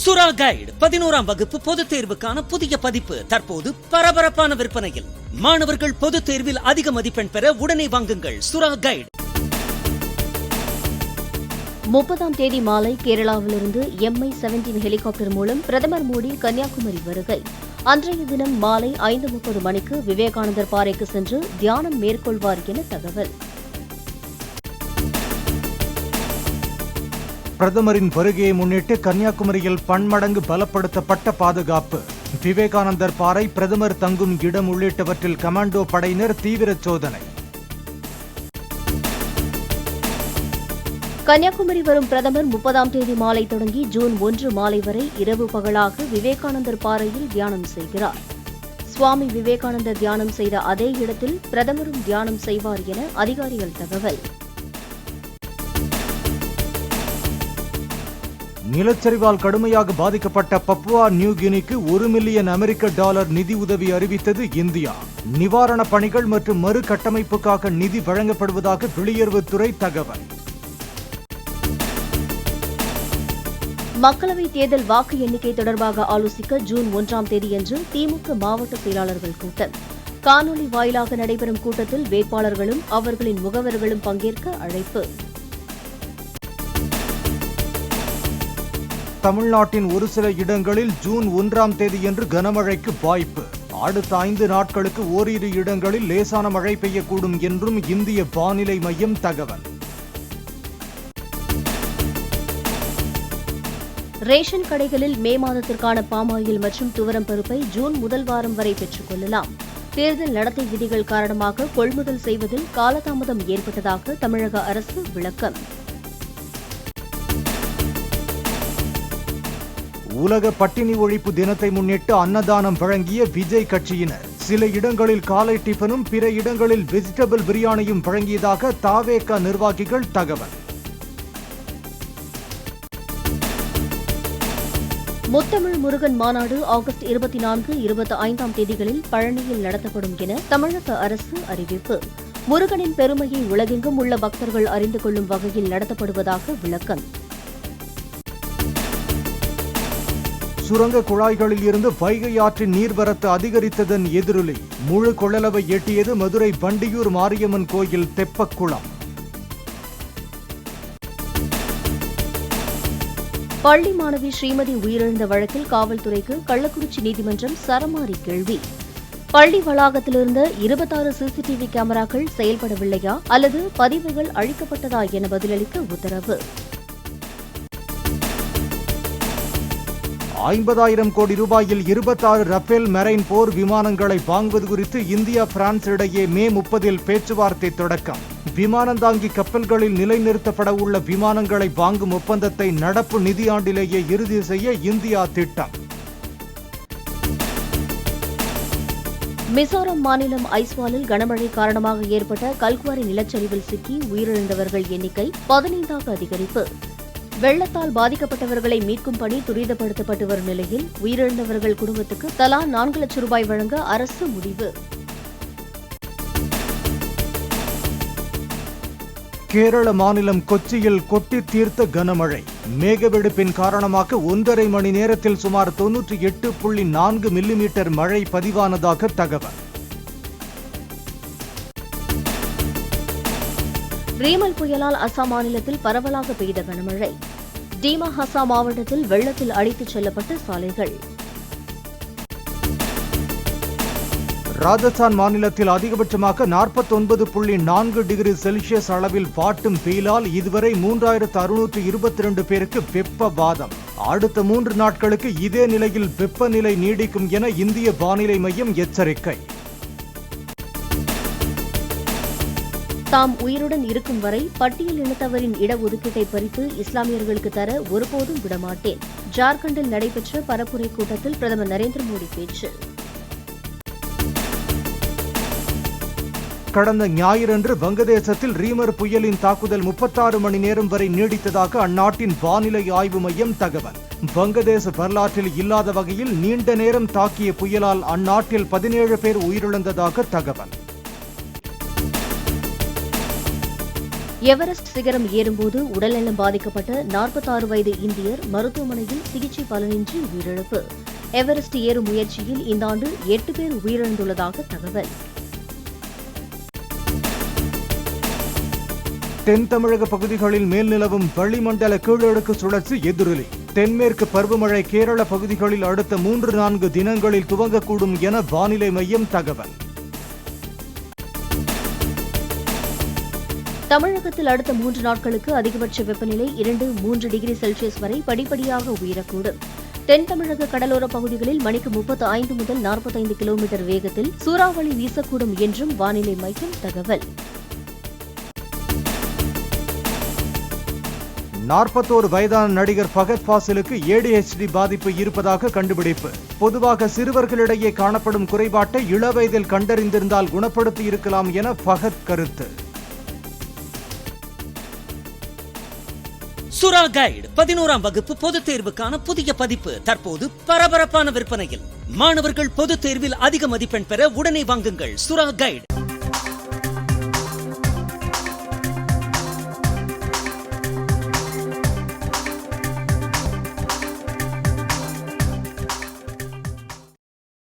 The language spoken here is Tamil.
சுறா கைடு 11ஆம் வகுப்பு பொதுத் தேர்வுக்கான புதிய பதிப்பு தற்போது பரபரப்பான விற்பனையில். மாணவர்கள் பொதுத் தேர்வில் அதிக மதிப்பெண் பெற உடனே வாங்குங்கள் சுறா கைடு. 30ஆம் தேதி மாலை கேரளாவிலிருந்து MI-17 ஹெலிகாப்டர் மூலம் பிரதமர் மோடி கன்னியாகுமரி வருகை. அன்றைய தினம் மாலை 5:30 மணிக்கு விவேகானந்தர் பாறைக்கு சென்று தியானம் மேற்கொள்வார் என தகவல். பிரதமரின் வருகையை முன்னிட்டு கன்னியாகுமரியில் பன்மடங்கு பலப்படுத்தப்பட்ட பாதுகாப்பு. விவேகானந்தர் பாறை, பிரதமர் தங்கும் இடம் உள்ளிட்டவற்றில் கமாண்டோ படையினர் தீவிர சோதனை. கன்னியாகுமரி வரும் பிரதமர் 30ஆம் தேதி மாலை தொடங்கி ஜூன் 1 மாலை வரை இரவு பகலாக விவேகானந்தர் பாறையில் தியானம் செய்கிறார். சுவாமி விவேகானந்தர் தியானம் செய்த அதே இடத்தில் பிரதமரும் தியானம் செய்வார் என அதிகாரிகள் தகவல். நிலச்சரிவால் கடுமையாக பாதிக்கப்பட்ட பப்புவா நியூ கினிக்கு $1 மில்லியன் நிதி உதவி அறிவித்தது இந்தியா. நிவாரணப் பணிகள் மற்றும் மறுகட்டமைப்புக்காக நிதி வழங்கப்படுவதாக வெளியுறவுத்துறை தகவல். மக்களவைத் தேர்தல் வாக்கு எண்ணிக்கை தொடர்பாக ஆலோசிக்க ஜூன் 1ஆம் தேதியன்று திமுக மாவட்ட செயலாளர்கள் கூட்டம். காணொலி வாயிலாக நடைபெறும் கூட்டத்தில் வேட்பாளர்களும் அவர்களின் முகவர்களும் பங்கேற்க அழைப்பு. தமிழ்நாட்டின் ஒரு சில இடங்களில் ஜூன் 1ஆம் தேதியன்று கனமழைக்கு வாய்ப்பு. அடுத்த 5 நாட்களுக்கு ஓரிரு இடங்களில் லேசான மழை பெய்யக்கூடும் என்றும் இந்திய வானிலை மையம் தகவல். ரேஷன் கடைகளில் மே மாதத்திற்கான பாமாயில் மற்றும் துவரம் பருப்பை ஜூன் முதல் வாரம் வரை பெற்றுக் கொள்ளலாம். தேர்தல் நடத்தை விதிகள் காரணமாக கொள்முதல் செய்வதில் காலதாமதம் ஏற்பட்டதாக தமிழக அரசு விளக்கம். உலக பட்டினி ஒழிப்பு தினத்தை முன்னிட்டு அன்னதானம் வழங்கிய விஜய் கட்சியினர் சில இடங்களில் காலை டிஃபனும் பிற இடங்களில் வெஜிடபிள் பிரியாணியும் வழங்கியதாக தாவேகா நிர்வாகிகள் தகவல். முத்தமிழ் முருகன் மாநாடு ஆகஸ்ட் 24, 25ஆம் தேதிகளில் பழனியில் நடத்தப்படும் என தமிழக அரசு அறிவிப்பு. முருகனின் பெருமையை உலகெங்கும் உள்ள பக்தர்கள் அறிந்து கொள்ளும் வகையில் நடத்தப்படுவதாக விளக்கம். சுரங்க குழாய்களில் இருந்து வைகை ஆற்றின் நீர்வரத்து அதிகரித்ததன் எதிரொலி முழு கொள்ளளவை எட்டியது மதுரை வண்டியூர் மாரியம்மன் கோயில் தெப்பக்குளம். பள்ளி மாணவி ஸ்ரீமதி உயிரிழந்த வழக்கில் காவல்துறைக்கு கள்ளக்குறிச்சி நீதிமன்றம் சரமாரி கேள்வி. பள்ளி வளாகத்திலிருந்த 26 CCTV கேமராக்கள் செயல்படவில்லையா அல்லது பதிவுகள் அழிக்கப்பட்டதா என பதிலளிக்க உத்தரவு. 50,000 கோடி ரூபாயில் 26 ரஃபேல் மெரைன் போர் விமானங்களை வாங்குவது குறித்து இந்தியா பிரான்ஸ் இடையே மே 30 பேச்சுவார்த்தை தொடக்கம். விமானந்தாங்கி கப்பல்களில் நிலைநிறுத்தப்பட உள்ள விமானங்களை வாங்கும் ஒப்பந்தத்தை நடப்பு நிதியாண்டிலேயே இறுதி செய்ய இந்தியா திட்டம். மிசோரம் மாநிலம் ஐஸ்வாலில் கனமழை காரணமாக ஏற்பட்ட கல்குவாரி நிலச்சரிவில் சிக்கி உயிரிழந்தவர்கள் எண்ணிக்கை 15ஆக அதிகரிப்பு. வெள்ளத்தால் பாதிக்கப்பட்டவர்களை மீட்கும் பணி துரிதப்படுத்தப்பட்டு வரும் நிலையில் உயிரிழந்தவர்கள் குடும்பத்துக்கு தலா 4 லட்சம் ரூபாய் வழங்க அரசு முடிவு. கேரள மாநிலம் கொச்சியில் கொட்டி தீர்த்த கனமழை. மேகவெடுப்பின் காரணமாக 1.5 மணி நேரத்தில் சுமார் 98.4 மில்லிமீட்டர் மழை பதிவானதாக தகவல். ரீமல் புயலால் அசாம் மாநிலத்தில் பரவலாக பெய்த கனமழை. டீமா ஹசா மாவட்டத்தில் வெள்ளத்தில் அடித்துச் செல்லப்பட்ட சாலைகள். ராஜஸ்தான் மாநிலத்தில் அதிகபட்சமாக 49.4 டிகிரி செல்சியஸ் அளவில் வாட்டும் வெயிலால் இதுவரை 3622 பேருக்கு வெப்ப வாதம். அடுத்த 3 நாட்களுக்கு இதே நிலையில் வெப்பநிலை நீடிக்கும் என இந்திய வானிலை மையம் எச்சரிக்கை. தாம் உயிருடன் இருக்கும் வரை பட்டியல் இனத்தவரின் இடஒதுக்கீட்டை பறித்து இஸ்லாமியர்களுக்கு தர ஒருபோதும் விடமாட்டேன். ஜார்க்கண்டில் நடைபெற்ற பரப்புரை கூட்டத்தில் பிரதமர் நரேந்திர மோடி பேச்சு. கடந்த ஞாயிறன்று வங்கதேசத்தில் ரீமர் புயலின் தாக்குதல் 36 மணி நேரம் வரை நீடித்ததாக அந்நாட்டின் வானிலை ஆய்வு மையம் தகவல். வங்கதேச வரலாற்றில் இல்லாத வகையில் நீண்ட நேரம் தாக்கிய புயலால் அந்நாட்டில் 17 பேர் உயிரிழந்ததாக தகவல். எவரெஸ்ட் சிகரம் ஏறும்போது உடல்நலம் பாதிக்கப்பட்ட 46 வயது இந்தியர் மருத்துவமனையில் சிகிச்சை பலனின்றி உயிரிழப்பு. எவரெஸ்ட் ஏறும் முயற்சியில் இந்த ஆண்டு 8 பேர் உயிரிழந்துள்ளதாக தகவல். தென் தமிழக பகுதிகளில் மேல் நிலவும் வளிமண்டல கீழடுக்கு சுழற்சி எதிரொலி. தென்மேற்கு பருவமழை கேரள பகுதிகளில் அடுத்த 3-4 தினங்களில் துவங்கக்கூடும் என வானிலை மையம் தகவல். தமிழகத்தில் அடுத்த 3 நாட்களுக்கு அதிகபட்ச வெப்பநிலை 2-3 டிகிரி செல்சியஸ் வரை படிப்படியாக உயரக்கூடும். தென் தமிழக கடலோர பகுதிகளில் மணிக்கு 35 முதல் 45 கிலோமீட்டர் வேகத்தில் சூறாவளி வீசக்கூடும் என்றும் வானிலை மையம் தகவல். 41 வயதான நடிகர் ஃபகத் ஃபாசிலுக்கு ADHD பாதிப்பு இருப்பதாக கண்டுபிடிப்பு. பொதுவாக சிறுவர்களிடையே காணப்படும் குறைபாட்டை இளவயதில் கண்டறிந்திருந்தால் குணப்படுத்தி இருக்கலாம் என ஃபகத் கருத்து. சுறா கைடு 11ஆம் வகுப்பு பொதுத் தேர்வுக்கான புதிய பதிப்பு தற்போது பரபரப்பான விற்பனையில். மாணவர்கள் பொதுத் தேர்வில் அதிக மதிப்பெண் பெற உடனே வாங்குங்கள் சுறா கைடு.